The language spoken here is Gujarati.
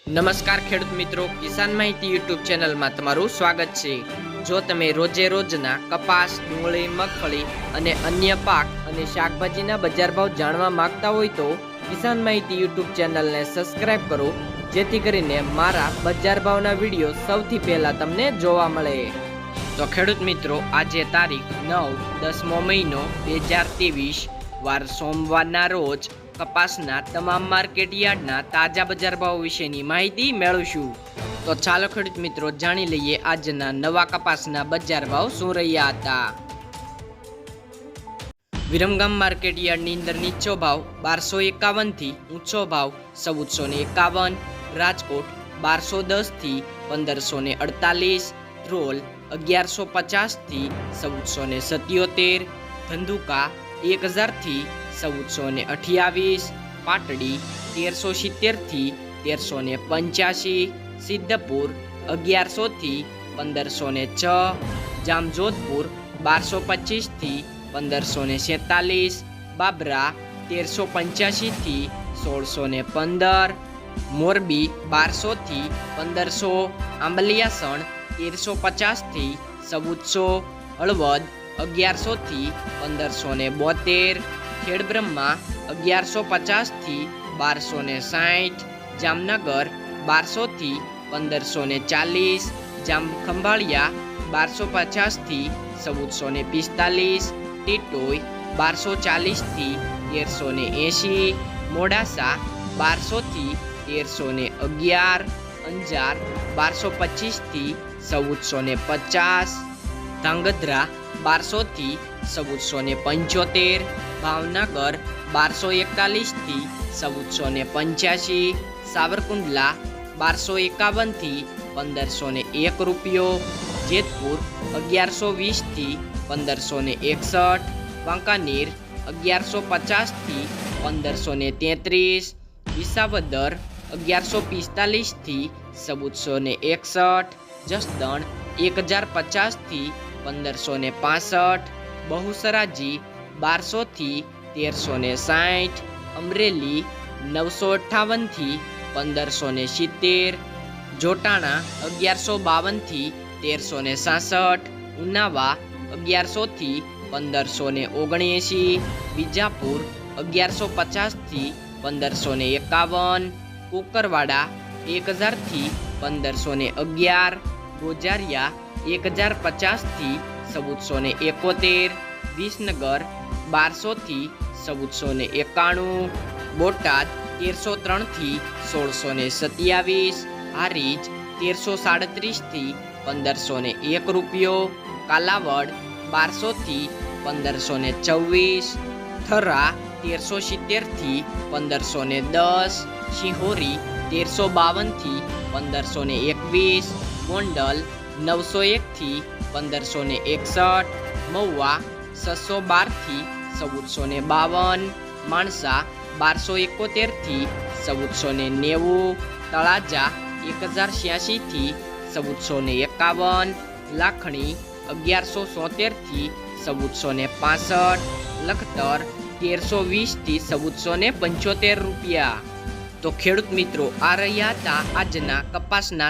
નમસ્કાર ખેડૂત મિત્રો, કિસાન માહિતી યુટ્યુબ ચેનલમાં તમારું સ્વાગત છે। જો તમે રોજે રોજના કપાસ, ડુંગળી, મગફળી અને અન્ય પાક અને શાકભાજીના બજાર ભાવ જાણવા માંગતા હોય તો કિસાન માહિતી યુટ્યુબ ચેનલને સબસ્ક્રાઇબ કરો, જેથી કરીને મારા બજાર ભાવના વિડીયો સૌથી પહેલા તમને જોવા મળે। તો ખેડૂત મિત્રો, આજે તારીખ 9/10મો મહિનો 2023 વાર સોમવારના રોજ કપાસના તમામ માર્કેટ યાર્ડના તાજા બજાર ભાવ વિશેની માહિતી મેળવશું। તો ચાલો ખેડૂત મિત્રો, જાણી લઈએ આજના નવા કપાસના બજાર ભાવ શું રહ્યા હતા। વિરમગામ માર્કેટ યાર્ડની અંદર નીચો ભાવ 1251 થી ઊંચો ભાવ 1451, રાજકોટ 1210 થી 1548, ધ્રોલ 1150 થી 1477, ધંધુકા 1000 થી 1428, પાટડી 1370 થી 1385, સિદ્ધપુર 1100 થી 1506, જામજોધપુર 1225 થી 1547, બાબરા 1385 થી 1615, મોરબી 1200 થી 1500, આંબલિયાસણ 1350 થી 1400, હળવદ 1100 થી 1572, ખેડબ્રહ્મા 1150 થી 1260, જામનગર 1200 થી 1540, જામખંભાળિયા 1250 થી 1445, ટીટોઈ 1240 થી 1380, મોડાસા 1200 થી 1311, અંજાર 1225 થી 1450, ધાંગધ્રા 1200 થી 1475, ભાવનગર 1241 થી 1485, સાવરકુંડલા 1251 થી 1501 રૂપિયો, જેતપુર 1120 થી 1561, વાંકાનેર 1150 થી 1533, વિસાવદર 1145 થી 1461, જસદણ 1050 થી 1565, બહુસરાજી 1200 થી 1360, અમરેલી 958 થી 1570, જોટાણા 1152 થી 1366, ઉનાવા 1100 થી 1579, વિજાપુર 1150 થી 1551, કુકરવાડા 1000 થી 1511, ગોજારિયા 1050 થી 1471, વિસનગર 1200 થી 1491, બોટાદ 1303 થી 1627, હારીજ 1337 થી 1501 રૂપિયો, કાલાવડ 1200 થી 1524, થરા 1370 થી 1510, શિહોરી 1352 થી 1521, ગોંડલ 901 થી 1561, મહુવા 612 થી 1452, માણસા 1271 થી 1490, તળાજા 1086 થી 1451, લાખણી 1173 થી 1465, લખતર 1320 થી 1475 રૂપિયા। તો ખેડૂત મિત્રો, આ રહ્યા હતા આજના કપાસના